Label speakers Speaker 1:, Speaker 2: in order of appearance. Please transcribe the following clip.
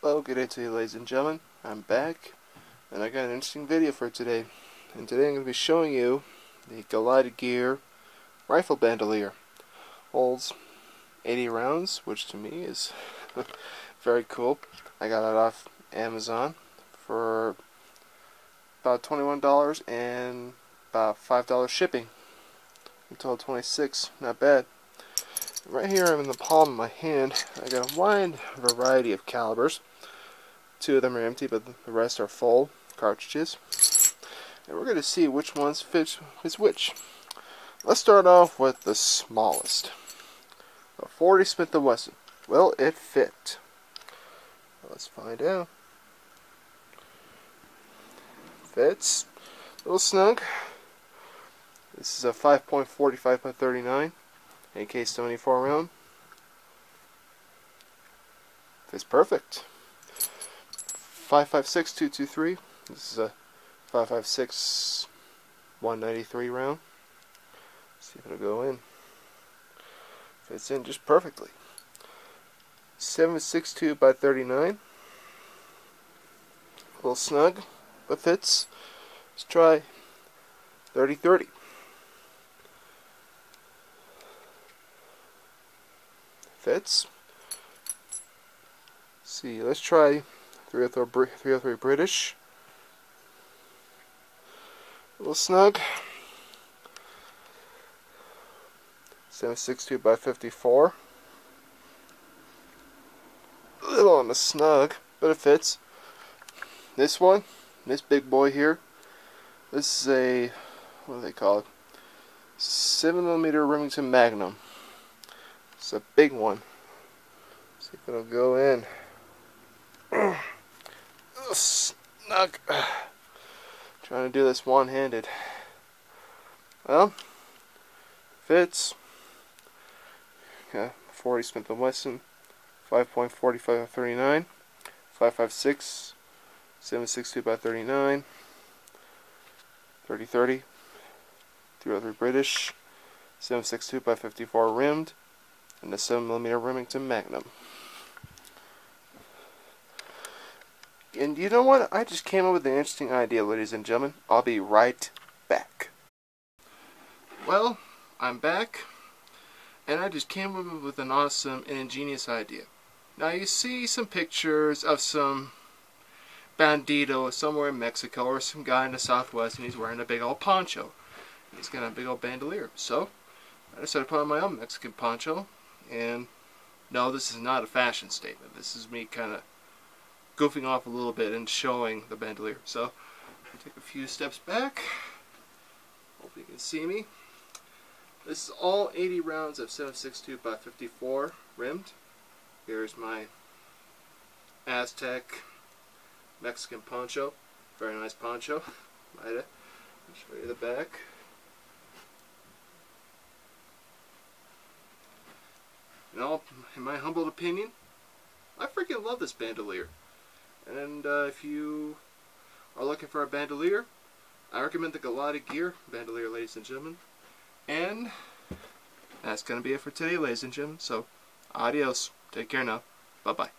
Speaker 1: Well, good day to you, ladies and gentlemen. I'm back, and I got an interesting video for today. And today I'm going to be showing you the Galati Gear Rifle Bandolier. Holds 80 rounds, which to me is very cool. I got it off Amazon for about $21 and about $5 shipping. Until $26, not bad. Right here in the palm of my hand, I got a wide variety of calibers. 2 of them are empty, but the rest are full cartridges. And we're going to see which ones fit which. Let's start off with the smallest. A 40 Smith & Wesson. Will it fit? Let's find out. Fits. A little snug. This is a 5.45 by 39 AK-74 round. Fits perfect. 5.56 .223. This is a 5.56 193 round. Let's see if it'll go in. Fits in just perfectly. 7.62 by 39. A little snug, but fits. Let's try 30-30. Fits. See, let's try 303 British. A little snug. 7.62 by 54. A little on the snug, but it fits. This one, this big boy here, this is a, what do they call it? 7mm Remington Magnum. It's a big one. See if it'll go in. Snug. Trying to do this one-handed. Well, fits. Okay, 40 Smith & Wesson, 5.45 by 39, 5.56, 7.62 by 39, 30-30, 303 British, 7.62 by 54 rimmed, and a 7mm Remington Magnum. And you know what? I just came up with an interesting idea, ladies and gentlemen. I'll be right back. Well, I'm back, and I just came up with an awesome and ingenious idea. Now you see some pictures of some bandito somewhere in Mexico, or some guy in the Southwest, and he's wearing a big old poncho. He's got a big old bandolier. So I decided to put on my own Mexican poncho. And no, this is not a fashion statement. This is me kind of goofing off a little bit and showing the bandolier. So I'll take a few steps back. Hope you can see me. This is all 80 rounds of 7.62 by 54 rimmed. Here's my Aztec Mexican poncho. Very nice poncho. I'll show you the back. You know, in my humble opinion, I freaking love this bandolier. And if you are looking for a bandolier, I recommend the Galati Gear Bandolier, ladies and gentlemen. And that's going to be it for today, ladies and gentlemen. So, adios. Take care now. Bye-bye.